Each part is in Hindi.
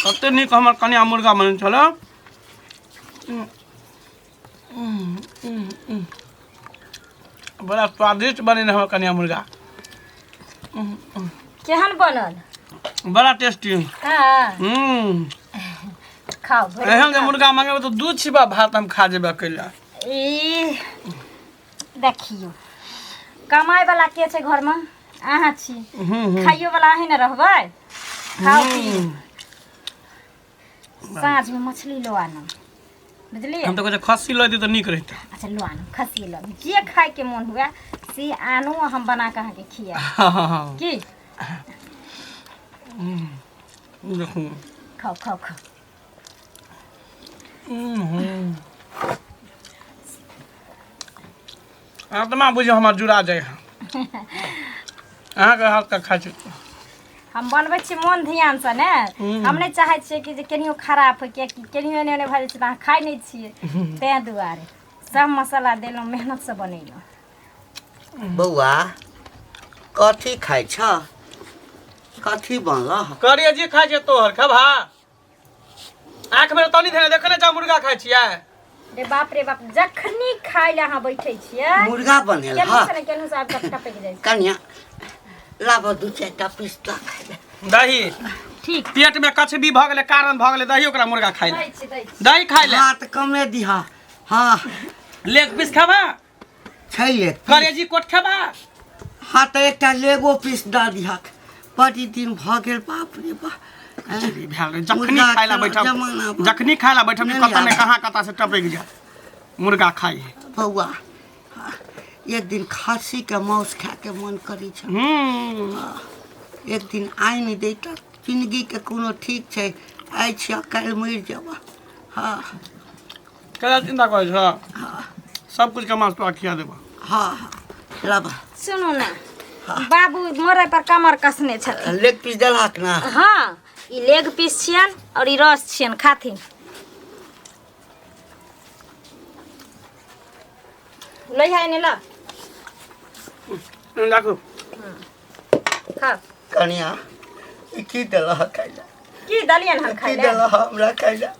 कते निक हमर कन्या मुर्गा बने छल। बड़ा स्वादिष्ट बने हमर कन्या मुर्गा। केहन बनल? बड़ा टेस्टी। हां खाओ। एहन मुर्गा मांगे तो दूध छिपा भात हम खा जेबे अकेला। ई देखियो कमाई वाला के छै घर में? अहाँ छी। खाइयो वाला अहीं न रहबै। खाओ पियो। साँझ में मछली लो आना, बुझलिए? हम तो कहै खस्सी ल दी तो निक रहता। अच्छा लो आना, खस्सी लो, जे खाए के मन हुआ से आनो, हम बना के अहाँ के खिया। की देखो खाओ खाओ खाओ। आत्मा बुझो हमर जुड़ा जाए। अहाँ के हाथ का खा छी। हम बनबै छी मन ध्यान से ने। हम नहीं चाहे छिए कि जे केनियो खराब हो के केनियो एने भऽ जाइ छै त खाइ नहीं छिए। तै दुआरे सब मसाला देलौ, मेहनत से बनेलौ। बौआ कथी खाइ छ? कथी बनल? करिए जी खाइ छै तोहर खबा। आँख में तनी धेने देखने जा मुर्गा खाइ छियै। रे बाप रे बाप, जखनी खाइ ले अहाँ बैठे छिए मुर्गा बनेल केनू से आब टपक जाइ छै। कन्या लाबो दू चारिटा पिस्ता खाइ ले। दही ठीक। पेट में कचबी भ गेले, कारण भ गेले, दही ओकरा मुर्गा खाइ ले। दही खाइ ले। हां त कमे दिहा। हां लेग पीस खाबा? छै ले। करेजी कोट खाबा? हां त एकटा लेगो पीस दा दिहा। बड़ी दिन भ गेल, बाप रे बाप। जखनी खाइ ला बैठब, जखनी खाइ ला बैठब कत ने कहाँ से टपक जा मुर्गा खाइ है। बौआ एक दिन खस्सी के मांस खाए के मन करी छ। एक दिन आइन देता, जिंदगी के कोनो ठीक छै। आइ छिया काल्हि मरि जाबा। हाँ कदा चिंता करै छ? सब कुछ के मांस तो खिया देबा। हाँ लाबा। सुनो ना, बाबू मोरे पर कमर कसने छथिन। लेग पीस देलक ना? हाँ, ई लेग पीस छियन और ई रस छियन, खाथिन। लइहा एने ला। देखो खा। कनिया ई की देलह खाइला? की दलियन हम खाइ की ले? देलह हमरा खाइला?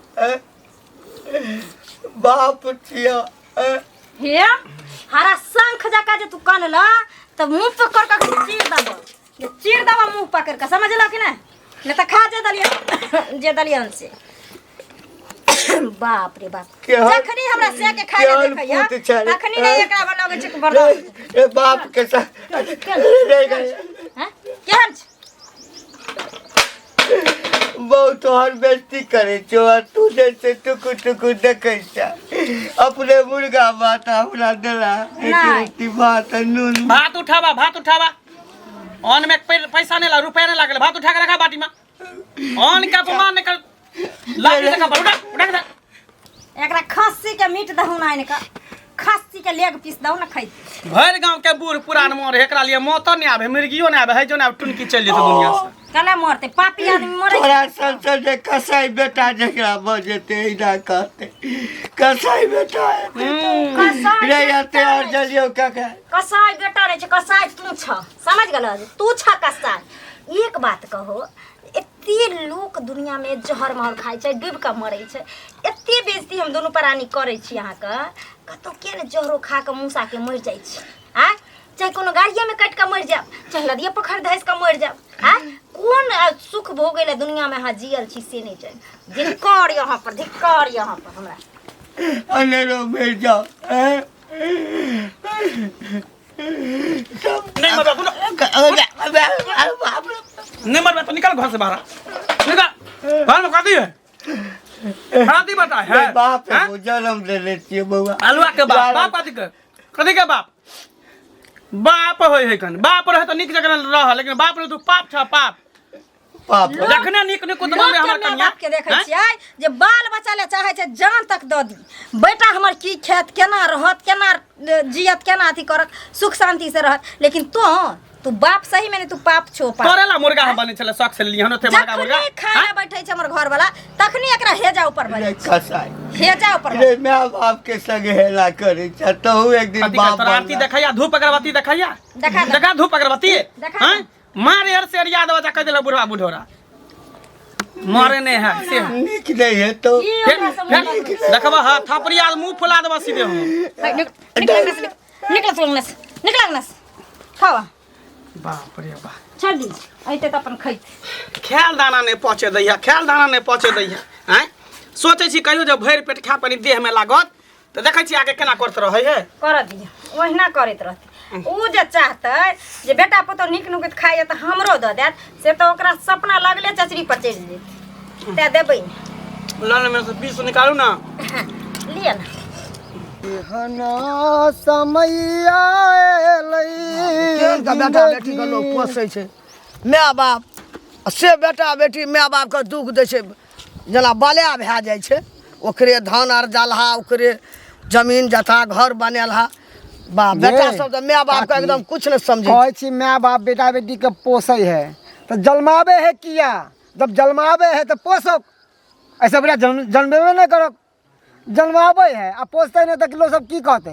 बाप छिया। हे हरा शंख जका जे तू कानल त मुंह पकड़ के चीर दबो। ये चीर दबो मुंह पकड़ के, समझला कि नहीं? न त खा जे दलियन, जे दलियन से। बाप रे बाप, जखनी हमरा से के खाइ ले देखैया तखनी नहीं एकरा बनावे छै बर्दाश्त। ए बाप के साथ रे गए। हैं केहन छ? बहुत तोहर बेइज्जती करे छो। तू जैसे टुकु टुकु देखै छ। अपने मुर्गा भात हमरा देला। एक रोटी भात नून। भात उठावा, भात उठावा। ऑन में पैसा नहीं ला, रुपया नहीं लागल। भात उठा के रखा बाटी में। ऑन का अपमान नहीं कर। लाठी से का उठा उठा के। एकरा खस्सी के मीट दहु ना इनका। खस्सी के लेग पीस दहु ना खाइ। भर गांव के बूढ़ पुरान मोर एकरा लिए मौत नहीं आवे, मिर्गियो नहीं आवे, है जो ना टुनकी चल जेते दुनिया से। कने मरते, पापी आदमी मरे। तोरा संसद जे कसाई बेटा जकरा बजते इना कहते कसाई बेटा रे आते और जलियो काका। कसाई बेटा रे छ, कसाई तू छ, समझ गेल? तू छ कसाई। एक बात कहो, एते लोग दुनिया में जहर महर खाइ छै, डूब के मरै छै। एते बेइज्जती हम दोनों प्राणी करै छी अहाँ के। कतो के ने जहरो खा के मूसा के मर जाइ छै। आ चाहे कोनो गाड़िया में कट के मर जाब, चाहे नदिया पोखर धस के मर जाब। आ कोन सुख भोगे ले दुनिया में हां जियल छी से नहीं जाने। धिक्कार यहाँ पर, धिक्कार यहाँ पर हमरा। अनेरो मर जाओ। नहीं मर तू नहीं मर तो निकल घर से बाहर। निकल घर में कर दी है। शादी बता है बाप है जन्म ले लेती है बउआ। अलवा के बाप, बाप कथी के बाप? बाप होय है कन। बाप रहे तो निक जगह रह, लेकिन बाप रे तू पाप छ, पाप। पाप देखने निक निक उदमा में हमर कन्या के देखै छियै जे बाल बच्चा ले चाहे छै जान तक द दी। बेटा हमर की खेत, केना रहत, केना जियत, केना अथी करत, सुख शांति से रहत। लेकिन तू बाप सही में नहीं, तू पाप छो। पाप तोरेला मुर्गा हम बने छले, शौक से लिहन ओते बड़का मुर्गा। खाए बैठै छै हमर घर वाला, तखनी एकरा हेजा ऊपर बने कसाई हेजा ऊपर। रे माय बाप के संग हेला करे छ। तो एक दिन बाप राती देखैया, धूप अगरबत्ती देखैया। देखा देखा धूप अगरबत्ती। देखा। हैं मारे हर से अरिया दवा कह दिला बुढ़वा बुढ़ोरा मारे नहीं है से निक नहीं है तो ई फिर हमरा समझ फिर देखबा हां थपड़िया मुंह फुला देबा सीधे हम निकल खावा बाप रे बाप छोड़ दी ऐते त अपन खैत ख्याल दाना नहीं पहुँचे दैया ख्याल दाना नहीं पहुँचे दैया आँय सोचे छी कहियो जब भरि पेट खा पानी देह में लागत तो देखै छी आगे केना करत रहे है कर दिया ओहिना करैत रहती ऊ जे चाहतै जे बेटा पुतौ नीक नुकत खाइए त हमरो द देत से त ओकरा सपना लगले चचरी पर चढ़ि जेतै ते देबै ने लाल में से 20 निकालू ना लिया ना हना समैया केहन का बेटा बेटी के लोग पोसै छै माय बाप से बेटा बेटी माय बाप के दुख दै छै जेना बलया भए जाइ छै ओकरे धान आर जलहा ओकरे जमीन जथा घर बनेलहा बाप बेटा सब तो माय बाप के एकदम कुछ नहीं समझे कहै छी माय बाप बेटा बेटी के पोसै है तो जन्मावे है किया जब जन्मावे है तो पोसो ऐसे बेटा जन्मेबे नहीं करो जन्मावे है आ पोसते नहीं तो लोग सब की कहते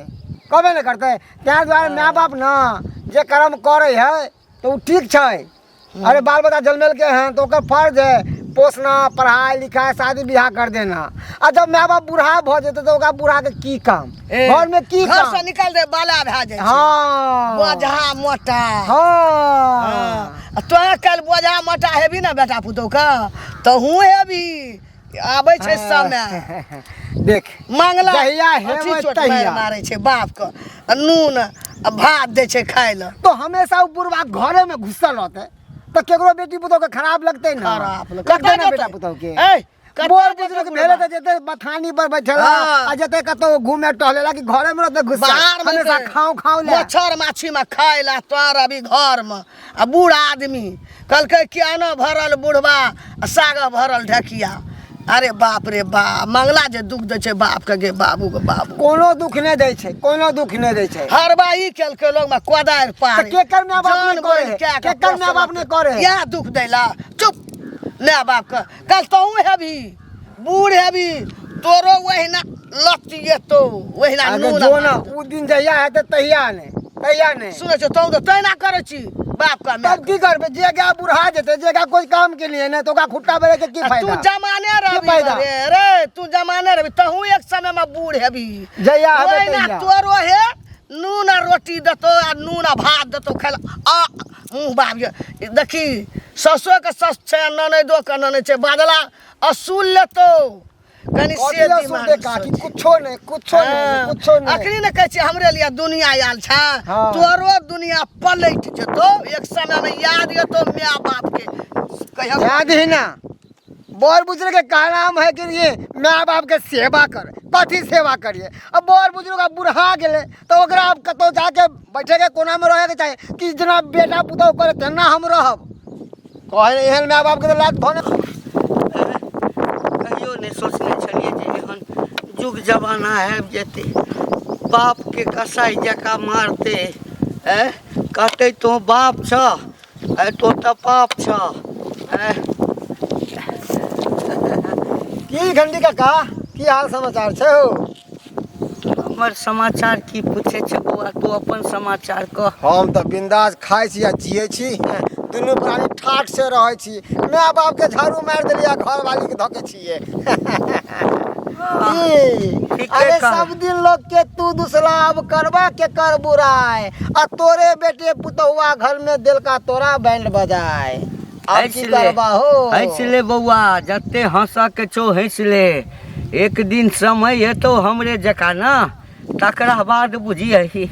कहबे नहीं करते त्या दुआरे माय बाप ना जे कर्म करे है तो ठीक छै अरे बाल बच्चा जन्मेल के हैं तो ओकर फर्ज है पोसना पढ़ाई लिखाई शादी ब्याह कर देना आ जब माय बाप बूढ़ा भ जेते तो ओकरा बूढ़ा के की काम घर में की घर काम से निकाल दे बाला भए जाइ छै हाँ बोझा मोटा हाँ तो कल बोझा मोटा हेबी ना बेटा पुतौ का तो हूँ हेबी आबै छै समय देख मंगला जहिया अथी हेबै चोट तहिया। मारै छै बाप के आ नून आ भात दै छै खाय ल तो हमेशा उ बुढ़वा घरे में घुसल रहते तो केकरो बेटी पुतौ के खराब लगते ना खराब लगते ना बेटा पुतौ के बोर बुजुर्ग भेले तो जेते बथानी पर बैठेला हाँ। आ जेते कतो घूमे टहलेला कि घरे में रहते घुसल बाहर में हमेशा रहते। खाओ ले मच्छर माछी में खाय ला तोर अभी घर में आ बूढ़ आदमी कहलकै कियानो भरल बुढ़वा आ साग भरल ढकिया अरे बाप रे बाप मंगला जे दुख दै छै बाप के गे बाबू के बाबू कोनो दुख नहीं दै छै कोनो दुख नहीं दै छै हरबाई केलकै लोग में कोदारि पार तो केकर माय बाप ने करे है? केकर माय बाप ने करे है? या दुख दैला चुप माय बाप के कल तहूँ हेबी बूढ़ हेबी तोरो वहिना लतिये तो वहिना अगर नून जो ना उ दिन जहिया है तो तहिया नहीं सुनै छ तौ तो तैना करै छी बाप का तब की करबे जेगा बुढ़ा जेते जेगा कोई काम के लिए नहीं तो ओकरा खुट्टा बेरे के की तू फायदा जमाने रही फायदा? रे तू जमाने रही तहूँ एक समय में बूढ़ हेबी जहिया हेबे ओहिना तहिया। तोरो हे नून आ रोटी देतो आ नून आ भात देतो खाय आ मुँह बाबिए देखी ससुर के सस छै ननैदो के ननैद छै बादला असूल लेतो कनी से कथी असूल दिमाग देखा कि कुछो नहीं कुछो नहीं अखनी ने कहै छी हमरे लिए दुनिया आयल छै हाँ। तोरो दुनिया पलट जेतो एक समय में याद येतो माय बाप के कहियो याद ही ना बड़ बुजुर्ग के कहनाम है कि ये माँ बाप के सेवा कर कथी सेवा करिए अब बड़ बुजुर्ग अब बुढ़ा गेले तो ओकरा अब कतौ जाके बैठे के कोना में रहे के चाहिए कि जना बेटा पुतौ करे तेना हम रहब कहे एहन माँ बाप के तो लात भने कहियो नहीं सोचने छलिए जे एहन जुग जमाना आबि जेतै बाप के कसाई जका मारते कहते तो बाप छ तो त पाप छ की घंटी काका की हाल समाचार छै हो हमर समाचार की पूछे छ बौआ तू अपन समाचार कह हम तो बिंदास खाइ छी आ जियै छी दुनू प्राणी ठाठ से रहै छी माँ बाप के झाड़ू मार देलिया घर वाली के धके छिए ठीके अरे कहल। सब दिन लोग के तू दुसलाब करवा के कर बुराए आ तोरे बेटे पुतौआ घर में दिल का तोरा बैंड बजाए अब की करबा हो हंस ले बौआ जते हंस के छो हंस ले एक दिन समय हेतौ हमरे जका ना तकरा बाद बुझिए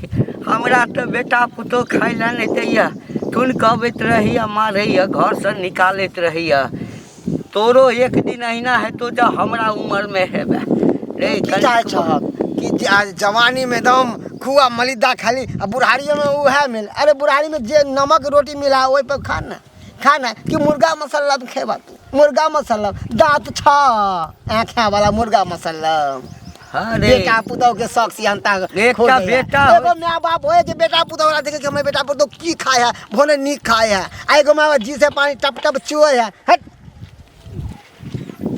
हमरा तो बेटा पुतो खाय ला नहीं दैया तुन कहबैत रहिया मारैया घर से निकालैत रहिया तोरो एक दिन अहिना हेतौ जब हमरा उम्र में हेबे रे की चाहे छ कि आज जवानी में दम खुआ मलिदा खाली आ बुढ़ारी में उहे मिल अरे बुढ़ारी में जे नमक रोटी मिला ओइ पे खाना कि मुर्गा मसाला खेबा तू मुर्गा मसाला दांत छ आँखा वाला मुर्गा मसाला अरे बेटा पुतौ के शौक सियानता एकटा बेटा एगो माँ बाप होए के बेटा पुतौ वाला देखे कि हमर बेटा पुतौ की खाए है भोने नीक खाए है आ एगो माँ बाप जी से पानी टप टप चुए है हट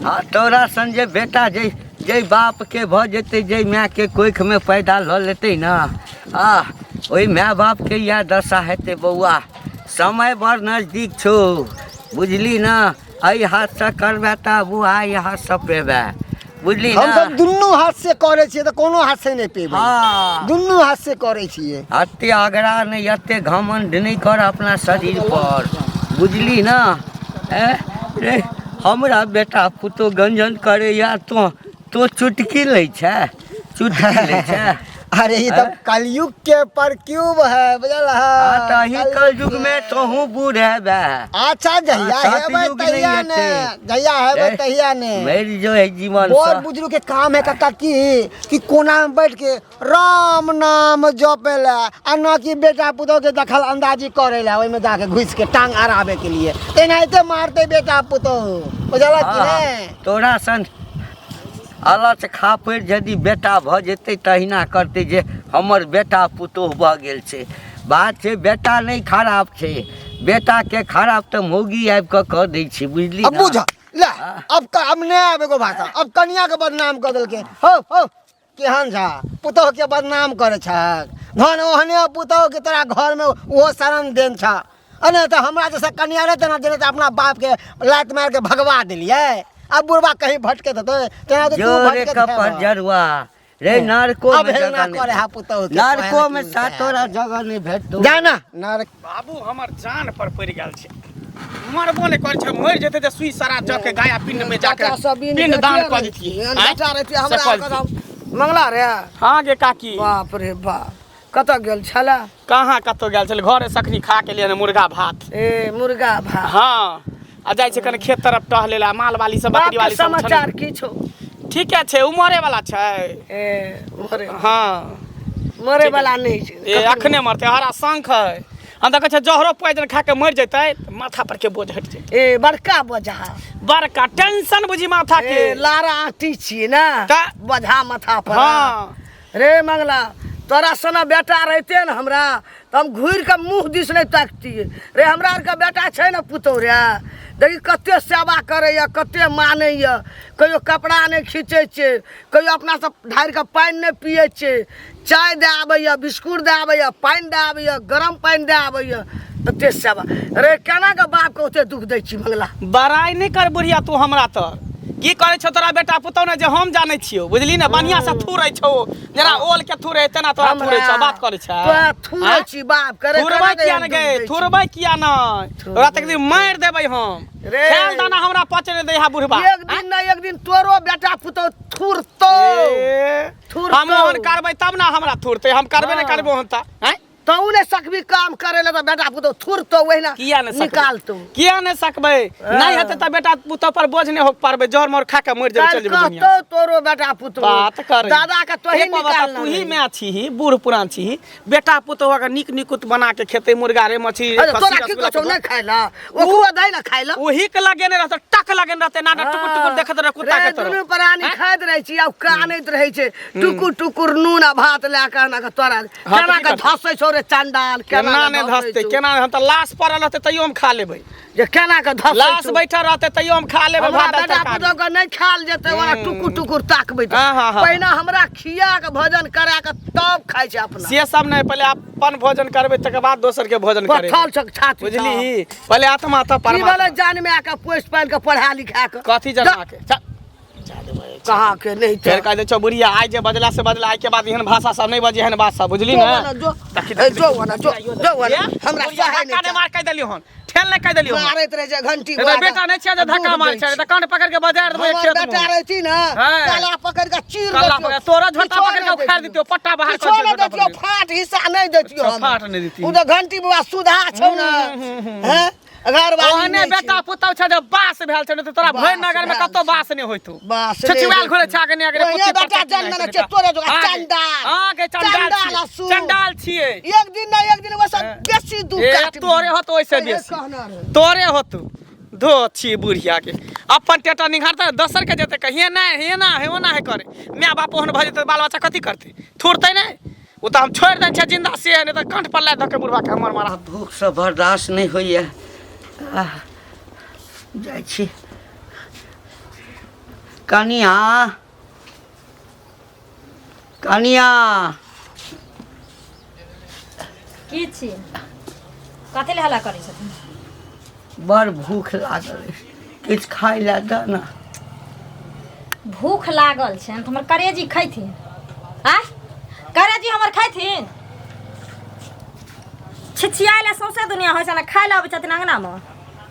हाँ तोरा संजय बेटा जय बाप के भ जेते जय माँ के कोख में पैदा ल लेते ना ओई माँ बाप के यह दशा हेते बौआ समय बड़ नजदीक छो बुझली ना एहि हाथ से करबे त बुआ यहाँ सब पेबे बुझली हम ना सब दुनू हाथ से करे छियै तो कोनो हाथ से नहीं पेबे हाँ दुनू हाथ से करे छियै अते आग्रह नहीं अते घमंड नहीं कर अपना शरीर पर बुझली ना रे हमरा बेटा पुतो गंजन करे या तो चुटकी लै छै चुटकी लै छै अरे ये तो कलयुग के परक्यूब है बुझल तही है कल युग में तोहू बूढ़ है बे अच्छा जहिया है सतयुग तहिया नहीं ने हेतै। जहिया है तहिया ने मेरी जो है जीवन बहुत सा बुजुर्ग के काम है काका कि कोना में बैठ के राम नाम जपेला आ न कि बेटा पुतोह के दखल अंदाजी करेला ओइ में जाके घुस के टांग अड़ाबे के लिए एनाहिते मारते बेटा पुतोह बुझल कि ने तोरा सन अलच खापड़ यदि बेटा भ जेतै तहिना करते जे हमर बेटा पुतोह भ गेल छै बात छै बेटा नहीं खराब छै बेटा के खराब तो मौगी आबि कह दै छै बुझली अब बुझ ले अब नहीं आबे को भाषा अब कन्या के बदनाम कर देलके हो केहन झा पुतोह के बदनाम करे छक धन ओहने पुतोह के तोरा घर में वो शरण देन छ अने तो हमरा जैसा कन्या रहते ना देने तो अपना बाप के लात मार के भगवा दिलिए अब बुढ़वा कहीं भटके तो तेना तो तू जोरे भटके कपर जरुआ रे नरको अब में हेल जगह ना करे हा पुतोह के नरको में सातोरा जगह नहीं भेटतो जाना नर बाबू हमर जान पर पड़ गेल छै मरबो नहीं कर छै मर जेते त सुई सरा ज के गाया पिंड में जाके पिंड दान कर देतिए बेटा रहती हमरा कदम मंगला रे हां गे काकी बाप रे बाप कत गेल छला कहाँ कतो गेल छल घरे सखनी खा के लिए मुर्गा भात ए मुर्गा भात हाँ आ जाय छै कने खेत तरफ टहलेला माल वाली सब बकरी वाली सब समाचार की छौ ठीक है उमरे वाला छै ए मरे हाँ मरे वाला नहीं छै ए अखने मरते हरा शंख है हम देखे छै जहरो पॉइजन खा के मर जैते माथा पर के बोझ हट जैते ए बड़का बोझा बड़का टेंशन बुझी माथा के ए लारा आटी छिए ना का? बोझा माथा पर हाँ रे मंगला तोरा सना बेटा रहते न हमरा तो हम घूर के मुंह दिस नहीं ताकतिए रे हमरा आर के बेटा छै न पुतौ रे देखी कते सेवा करैया कते मानैया कहियो कपड़ा नहीं खींचे छै कहियो अपना सब ढार के पानी नहीं पिए छै चाय दे आबैया बिस्कुट दे आबैया पानी दे आबैया गरम पानी दे आबैया तते सेवा रे केना के बाप के ओते दुख दै छी मंगला बड़ाई नहीं कर बुढ़िया तू हमरा तर की करे छो तोरा बेटा पुतौ ने जे हम जाने छियो बुझली ना बढ़िया से थूरै छो जरा ओल के थूरै तेना तोरा थूरै छो बात करे छ तो थूरै छी बाप करे थूरबै किया न गे थूरबै किया न तोरा तक दिन मार देबै हम रे। खेल दाना हमरा पचे नहीं दे हा बुढ़बा एक दिन ना एक दिन तोरो बेटा पुतौ थूरतो थूरतो हम ओहन करबै तब ना हमरा थूरते हम करबे नहीं करबो हम त हैं तू ने सकबी काम करे ले तो बेटा पुतो थुरतो वहिना किया नहीं सकबै निकालतो किया नहीं सकबै नहीं हेते त बेटा पुतो पर बोझ नहीं हो पारबै जहर मोर खा के मर जाबे चल जेबे दुनिया तो तोरो बेटा पुतो बात कर दादा का तो ही निकाल तू ही मैं छी ही बूढ़ पुरान छी बेटा पुतो का निक निकुत बना के खेते मुर्गा रे मछली रे तोरा की कछो नहीं खाइला ओकरो दई ना खाइला ओही के लगे ने रहते टक लगे रहते ना टुकुर टुकुर देखत रह कुत्ता के तरह दुनु प्राणी खाइत रहे छी अब कानैत रहे छै टुकुर टुकुर नून आ भात ला के ना के तोरा केना के धसै छौ रे चंडाल केना ने धसते केना हम त लाश पड़ल रहते तइयो हम खा लेबै जे केना के धसै लाश बैठा रहते तइयो हम खा लेबै भात बेटा पुतो के नहीं खाल जेते ओना टुकुर टुकुर ताकबै पहिने हमरा खिया के भोजन करा के तब खाइ छै अपना से सब नहीं पहले अपन भोजन करबै तकर बाद दोसर के भोजन करबै पथल छक छाती बुझली पहले आत्मा त की परमात्मा वाला जान में आके पोस्ट पाल के पढ़ा लिखा के कथी जना के कहा के नहीं फेर कह दे छौ बुढ़िया आइ जे बदला से बदला आइ के बाद एहन भाषा सब नहीं बजे एहन बात सब बुझली ना जो हमरा सहाय नहीं काने मार कह देलियो हन ठेल नहीं कह देलियो मारैत रहे जे घंटी तो बेटा नहीं छै जे धक्का मार छै त कान पकड़ के बाजार में खेत में बेटा रहती ना हाँ। काला पकड़ के चीर काला देतियो। पकड़ तोरा झोटा पकड़ के उखाड़ दितियो पट्टा बाहर कर छोड़ दितियो देतियो फाट हिस्सा नहीं देतियो अच्छा, हम फाट नहीं देतियो। उ तो घंटी बुआ सुधा छौ ना हैं घर वाली ओहने बेटा पुतौ छ जे बास भेल छै त तोरा भरि नगर में कतो बास नहीं होइतो बास छछुआल घरे छाके ने अगर ये बेटा जन्म ने छै तोरे जो चंडाल हां के चंडाल छी चंडाल छिए एक दिन ना एक दिन वैसा बेसी दुख ए काट तोरे होतो ओइसे बेसी तोरे होतो धो छी बुढ़िया के अपन टेटा निघारता दसर के जेते कहिए ना हे ना हे ओना है करे माय बाप ओहन भ जेते बाल बच्चा कथी करते थुरते नहीं वो तो हम छोड़ दै छै जिंदा से नहीं तो कंठ पर ला धके बुढ़वा के हमर मारा भूख से बर्दाश्त नहीं होइए जाइ छी कनिया कनिया की छी कथी ले हल्ला करै छथिन? बड़ भूख लागल अछि, किछु खाय लए दऽ ने। भूख लागल छनि तऽ हमर करेजी खैथिन। आय करेजी हमर खैथिन? छिछियाइ ले सौंसे दुनिया होइ छनि, खाय लए अबै छथिन अङ्गनामे,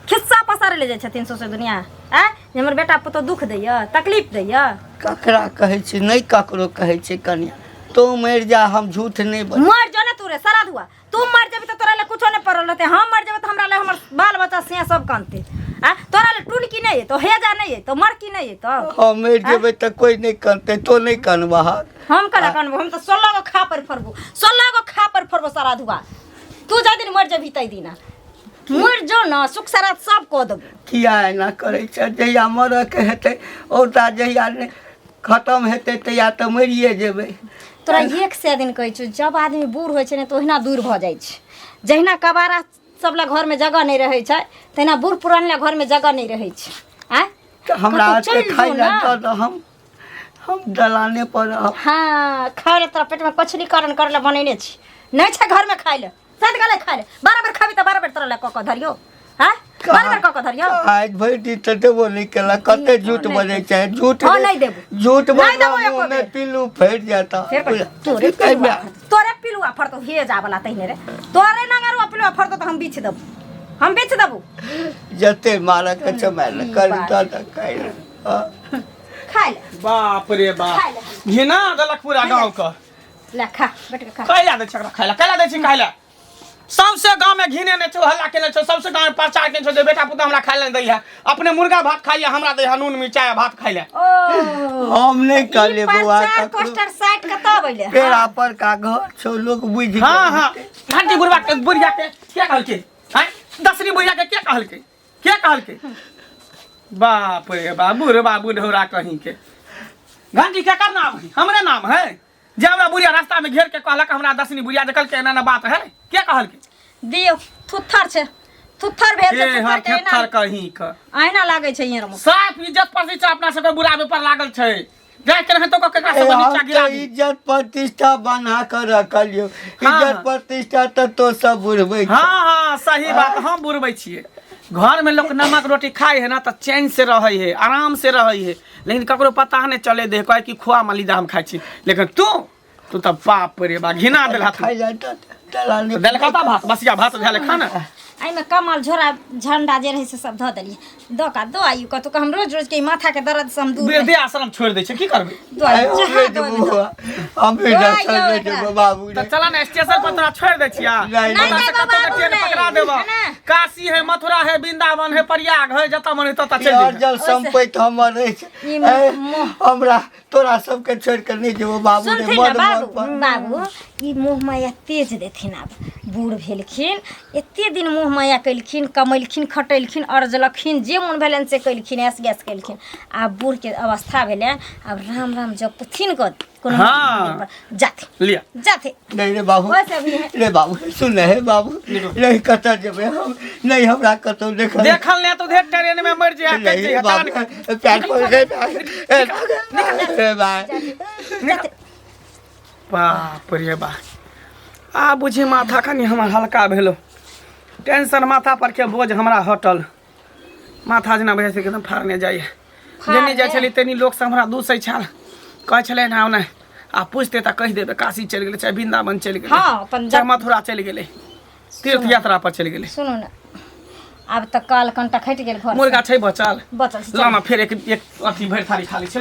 खिस्सा पसारै ले जाइ छथिन सौंसे दुनिया। आय जे हमर बेटा पुतहु दुख दैया, तकलीफ दैया। ककरा कहै छी, नहीं ककरो कहै छी कन्या। तो मर जा, हम झूठ नहीं बोल। मर जो ने तू रे सराध हुआ। तू मर जेबी तो तोरा ले कुछो नहीं पड़ल रहते। हम मर जेबे तो हमरा ले हमर बाल बच्चा से सब कानते। आ तोरा ले टून की नहीं है तो हेजा नहीं है तो मर की नहीं है तो हम मर जेबे तो कोई नहीं कानते, तो नहीं कानबा। हम कला कानबो? हम तो 16 गो खा पर फरबो, 16 गो खा पर फरबो सराध हुआ। तू जा दिन मर जेबी तई दिना मर जो ना, सुख सराध सब को देबो। किया एना करे छै? जहिया मरऽ के हेतै औता, जहिया खत्म हेतै तहिया तऽ मरिए जेबै। तोरा एक से दिन कहै छी, जब आदमी बूढ़ होइ छै ने तो ओहिना दूर भऽ जाइ छै। जहिना कबारा सब ला घर में जगह नहीं रहै छै, तहिना बूढ़ पुरान ला घर में जगह नहीं रहै छै। आ तऽ हमरा आते खाइ लए दऽ दऽ, हम दलाने पर रहब। हाँ खाए ले तोरा पेट में कचरी करन करे ला बनेने छी, नहीं छै घर में खाए ले। सद गले खाए ले, बराबर खाबी तो बराबर तोरा ला कक धरियो। हाँ बराबर कक धरियो। आज भरि दिन तऽ देबो नहीं केला, कते झूठ बजै छै। झूठ हाँ नहीं देबो, झूठ नहीं देबो बोलला एको मुंह में बेर। पिल्लू फैट जाता। तोरे पिलुआ फरतो हे जा वाला तहिने रे, तोरे नगरवा पिलुआ फरतो तो हम बीछ देबो, हम बेच देबो। जते मारा के चमाइल कर दादा खाइ ले। खाए ले बाप रे बाप, घिना देलक पूरा गाँव का। ले खा बैठ के खा। कैला दै छै खाय ला, कैला दै छै खाय ला? सबसे गाँव में घिने ने छो, हल्ला केने छो, सबसे गाँव में प्रचार केने छो जे बेटा पुता हमरा खाय ले दै है। अपने मुर्गा भात खाइए, हमरा दै है नून मिर्चाई भात खाय ले। ओ हम नहीं कहले बुआ प्रचार ककरो। पोस्टर साइट कत बैले? पेड़ा पर का घर छो, लोग बुझ गेल। हाँ हाँ घंटी बुढ़वा के बुढ़िया के क्या कहलके? हैं दसरी बुढ़िया के क्या कहलके? क्या कहलके? बाप रे बाप, बुढ़वा बुढ़ौरा कहीं के। घंटी क्या कर नाम है? हमरे नाम है? जे हमरा बुढ़िया रास्ता में घेर के कहलक हमरा दसनी बुढ़िया देखल के एना बात है? क्या कहलके? दियो थुत्थर छे, थुत्थर भेल ए छे, हाँ थुत्थर के थर कहीं का आईना लागे छे यहाँ रे। साफ इज्जत प्रतिष्ठा अपना सबके बुढ़ावे पर लागल छै। जाय के रहे तो केकरा सब हम नीचा गिरा तो दी। इज्जत प्रतिष्ठा बना कर रखलियो। हाँ। इज्जत प्रतिष्ठा तो सब बुढ़बै छै। हाँ हाँ सही बात, हम बुढ़बै छियै। घर में लोग नमक रोटी खाए है ना तो चैन से रहे है, आराम से रहे है, लेकिन ककरो पता नहीं चले दे कहे कि खोआ मलिदा हम खाई छी। लेकिन तू तो बाप रे बा घिना देला। खाइ ले दलाने देलका ता भात बसिया भात भेले खाना। आई में कमल झोरा झंडा जे रहे से सब ध देलिए। दो का दो आयु का तो हम रोज रोज के माथा के दर्द से हम दूर वृद्धि आश्रम छोड़ दे छै, की करबे? दो आयु जहाँ दो हम भी दो डॉक्टर आइयो ले जेबो बाबू तो रे। चला ना स्टेशन पर तोरा छोड़ दे छिया। नहीं, नहीं, ओतऽ से नहीं, कतौ के बाबू, ट्रेन नहीं, पकड़ा देबो। है ना? काशी है, मथुरा है, वृंदावन है, प्रयाग है, जतऽ मन है ततऽ चल यार जेबे। जल संपत्ति हमर रहे छै। ई ए, मोह- हमरा तोरा सबके छोड़ के नहीं जेबो बाबू रे। सुनथिन ना मन बाबू मन बाबू ई मोह माया तेज देथिन। आब बूढ़ भेलखिन, एते दिन मोह माया कैलखिन, कमैलखिन, खटैलखिन, अर्जलखिन, जे मन भेलनि से कैलखिन, ऐस गैस कैलखिन। आब बूढ़ के अवस्था भेलै, आब राम राम जपथिन को कोनो हाँ। जाथे लिया जाथे। नहीं रे बाबू, वैसे अभी है। रे बाबू सुन हे बाबू, नहीं कतऽ जेबै हम? नहीं हमरा कतौ देखल देखल ने तो देख ट्रेन में मर जाए कह नहीं बाबू, प्यार पर रे भाई। जाथे। बाप रे बा, आ बुझी माथा कनी हमर हल्का भेलो। टेंशन माथा पर के बोझ हमरा हटल। माथा जेना बुझै छै एकदम फाड़ने जाइए। जेनी जाइ छली तेनी लोग से हमरा दूसै छल, कहै छलै ना ओने आ पूछते त कहि देबे काशी चलि गेलै, चाहे वृंदावन चलि गेलै, हाँ, अपन चाहे मथुरा चलि गेलै, तीर्थ यात्रा पर चलि गेलै। सुनू ना, आब तऽ काल कंटा खटि गेल घर मुर्गा छै बचल, बचल लाना फेर एक अथी भरि थारी खाली छै।